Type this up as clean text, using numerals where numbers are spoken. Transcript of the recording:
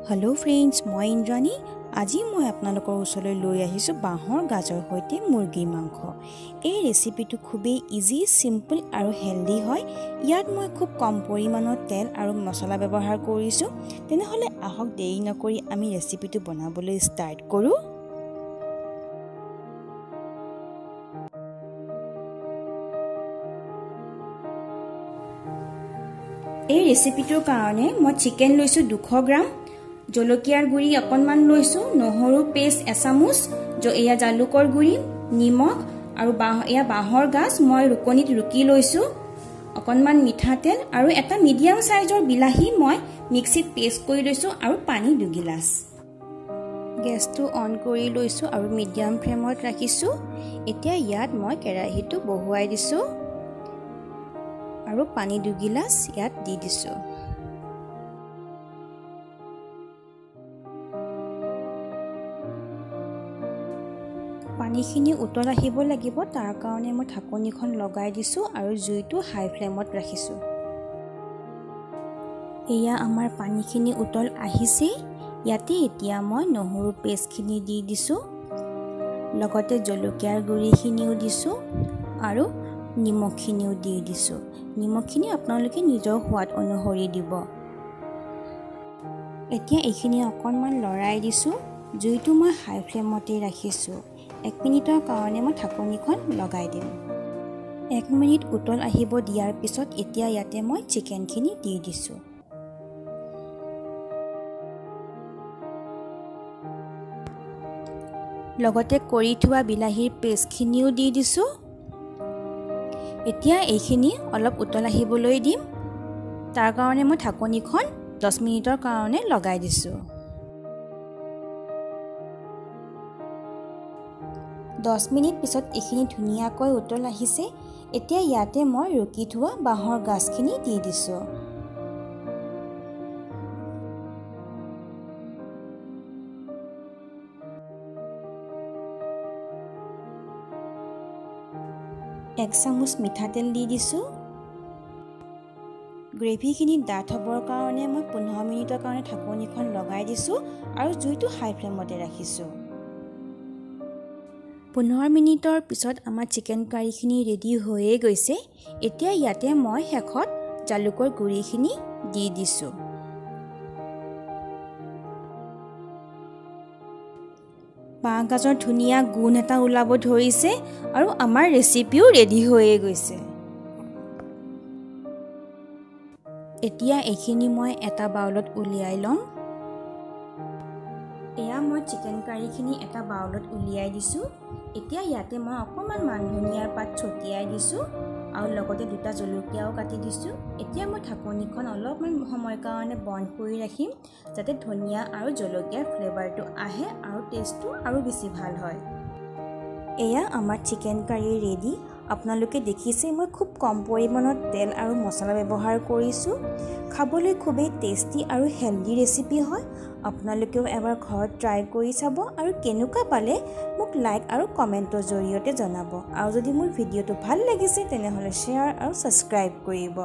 Hello friends मैं इंद्राणी आज मैं आपनालोकर ओसरলৈ লৈ আহিছো বাহৰ গাজৰ হৈতে মুৰ্গী মাংস। এই ৰেচিপিটো খুবেই ইজি সিম্পল আৰু হেলদি হয়। ইয়াত মই খুব কম পৰিমাণৰ তেল আৰু মছলা ব্যৱহাৰ কৰিছো। তেনেহলে আহক দেৰি নকৰি আমি ৰেচিপিটো বনাবলৈ ষ্টাৰ্ট কৰো। এই ৰেচিপিটোৰ কাৰণে মই চিকেন লৈছো 200 গ্ৰাম, জলকীয়াৰ গুড়ি অকনমান লৈছো, নহৰু পেষ্ট এচামুচ, এয়া জালুকৰ গুড়ি, নিমখ আৰু এয়া বাহৰ গাজ মই ৰুকনিত ৰুকি লৈছো, অকনমান মিঠাতেল আৰু এটা মিডিয়াম সাইজৰ বিলাহী মই মিক্সিত পেষ্ট কৰি লৈছো আৰু পানী 2 গিলাস। গেছটো অন কৰি লৈছো আৰু মিডিয়াম ফ্লেমত ৰাখিছো। এতিয়া ইয়াত মই কেৰাহীটো বহুৱাই দিছো আৰু পানী 2 গিলাস ইয়াত দি দিছো। পানীখিনি উতল আহিব লাগিব, তাৰ কাৰণে মই ঢাকনিখন লগাই দিছো আৰু জুইটো হাই ফ্লেমত ৰাখিছো। এয়া আমাৰ পানীখিনি উতল আহিছে। ইয়াতে এতিয়া মই নহৰু পেষ্টখিনি দি দিছো, লগতে জলকীয়াৰ গুড়িখিনিও দিছো আৰু নিমখখিনিও দি দিছো। নিমখখিনি আপোনালোকে নিজৰ সোৱাদ অনুসৰি দিব। এতিয়া এইখিনি অকনমান লৰাই দিছো, জুইটো মই হাই ফ্লেমতে ৰাখিছো। 1 মিনিটৰ কাৰণে মই ঢাকনিখন লগাই দিম। 1 মিনিট উতল আহিব দিয়াৰ পিছত এতিয়া ইয়াতে মই চিকেনখিনি দি দিছো। লগতে কৰি থোৱা বিলাহীৰ পেষ্টখিনিও দি দিছো। এতিয়া এইখিনি অলপ উতল আহিবলৈ দিম, তাৰ কাৰণে মই ঢাকনিখন 10 মিনিটৰ কাৰণে লগাই দিছো। 10 মিনিট পিছত এইখিনি ধুনীয়াকৈ উতল আহিছে। এতিয়া ইয়াতে মই ৰুকি থোৱা বাহৰ গাজখিনি দি দিছো। এক চামুচ মিঠাতেল দি দিছো। গ্ৰেভিখিনি ডাঠ হ'বৰ কাৰণে মই 15 মিনিটৰ কাৰণে ঢাকনিখন লগাই দিছো আৰু জুইটো হাই ফ্লেমতে ৰাখিছো। 15 মিনিটৰ পিছত আমাৰ চিকেন কাৰীখিনি ৰেডি হৈয়ে গৈছে। এতিয়া ইয়াতে মই শেষত জালুকৰ গুড়িখিনি দি দিছো। বাঁহ গাজৰ ধুনীয়া গুণ এটা ওলাব ধৰিছে আৰু আমাৰ ৰেচিপিও ৰেডি হৈয়ে গৈছে। এতিয়া এইখিনি মই এটা বাউলত উলিয়াই লম। এয়া মই চিকেন কাৰীখিনি এটা বাউলত উলিয়াই দিছো। এতিয়া ইয়াতে মই অকমান মান ধনিয়াৰ পাত ছটিয়াই দিছো আৰু লগতে 2টা জলকীয়াও কাটি দিছো। এতিয়া মই ঢাকনিখন অলপমান সময়ৰ কাৰণে বন্ধ কৰি ৰাখিম, যাতে ধনিয়া আৰু জলকীয়াৰ ফ্লেভাৰটো আহে আৰু টেষ্টটো আৰু বেছি ভাল হয়। এয়া আমাৰ চিকেন কাৰী ৰেডি। আপোনালোকে দেখিছে মই খুব কম পৰিমাণত তেল আৰু মছলা ব্যৱহাৰ কৰিছো। খাবলৈ খুবেই টেষ্টি আৰু হেলদি ৰেচিপি হয়। আপোনালোকেও এবাৰ ঘৰত ট্ৰাই কৰি চাব আৰু কেনেকুৱা পালে মোক লাইক আৰু কমেণ্টৰ জৰিয়তে জনাব। আৰু যদি মোৰ ভিডিঅ'টো ভাল লাগিছে তেনেহলে শ্বেয়াৰ আৰু সাবস্ক্ৰাইব কৰিব।